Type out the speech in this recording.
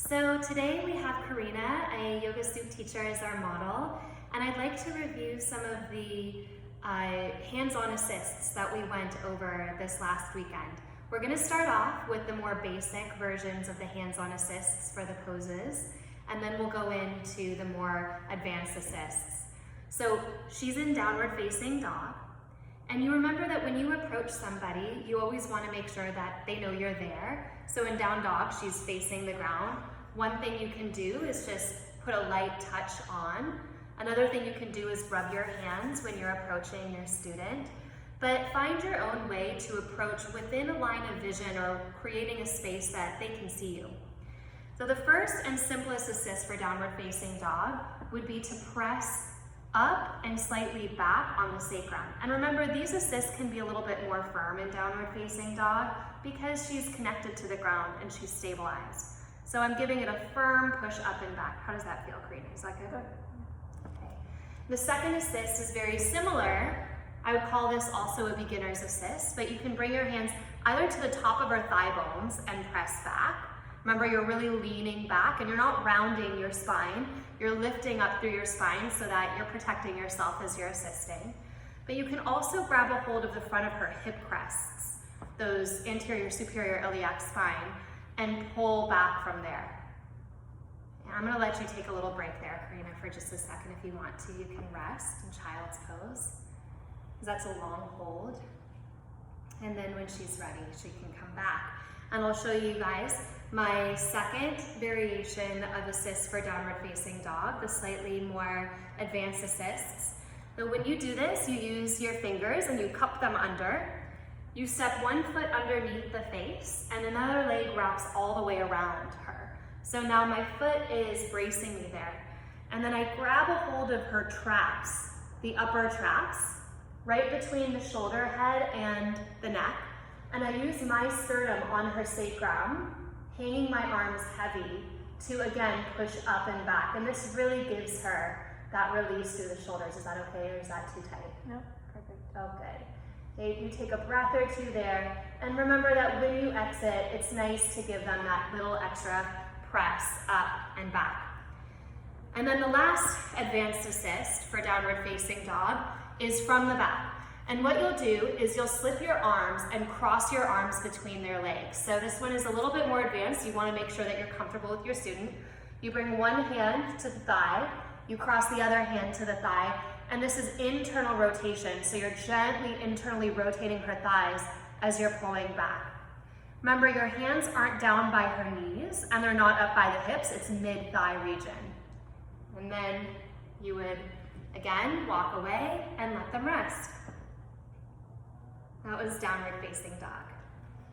So today we have Carina, a yoga soup teacher, as our model, and I'd like to review some of the hands-on assists that we went over this last weekend. We're going to start off with the more basic versions of the hands-on assists for the poses, and then we'll go into the more advanced assists. So she's in downward facing dog, and you remember that when you approach somebody, you always want to make sure that they know you're there. So in down dog, she's facing the ground. One thing you can do is just put a light touch on. Another thing you can do is rub your hands when you're approaching your student. But find your own way to approach within a line of vision or creating a space that they can see you. So the first and simplest assist for downward facing dog would be to press up and slightly back on the sacrum. And remember, these assists can be a little bit more firm in downward facing dog because she's connected to the ground and she's stabilized. So I'm giving it a firm push up and back. How does that feel, Carina? Is that good? Okay. The second assist is very similar. I would call this also a beginner's assist, but you can bring your hands either to the top of her thigh bones and press back. Remember, you're really leaning back and you're not rounding your spine. You're lifting up through your spine so that you're protecting yourself as you're assisting. But you can also grab a hold of the front of her hip crests, those anterior superior iliac spine, and pull back from there. And I'm gonna let you take a little break there, Carina, for just a second. If you want to, you can rest in child's pose. That's a long hold. And then when she's ready, she can come back. And I'll show you guys my second variation of assists for downward facing dog, the slightly more advanced assists. But when you do this, you use your fingers and you cup them under. You step one foot underneath the face and another leg wraps all the way around her. So now my foot is bracing me there. And then I grab a hold of her traps, the upper traps, right between the shoulder head and the neck. And I use my sternum on her sacrum, hanging my arms heavy to again push up and back. And this really gives her that release through the shoulders. Is that okay, or is that too tight? No, perfect. Oh, good. Okay, you take a breath or two there. And remember that when you exit, it's nice to give them that little extra press up and back. And then the last advanced assist for downward facing dog is from the back. And what you'll do is you'll slip your arms and cross your arms between their legs. So this one is a little bit more advanced. You want to make sure that you're comfortable with your student. You bring one hand to the thigh, you cross the other hand to the thigh, and this is internal rotation. So you're gently internally rotating her thighs as you're pulling back. Remember, your hands aren't down by her knees and they're not up by the hips, it's mid-thigh region. And then you would, again, walk away and let them rest. That was downward facing dog.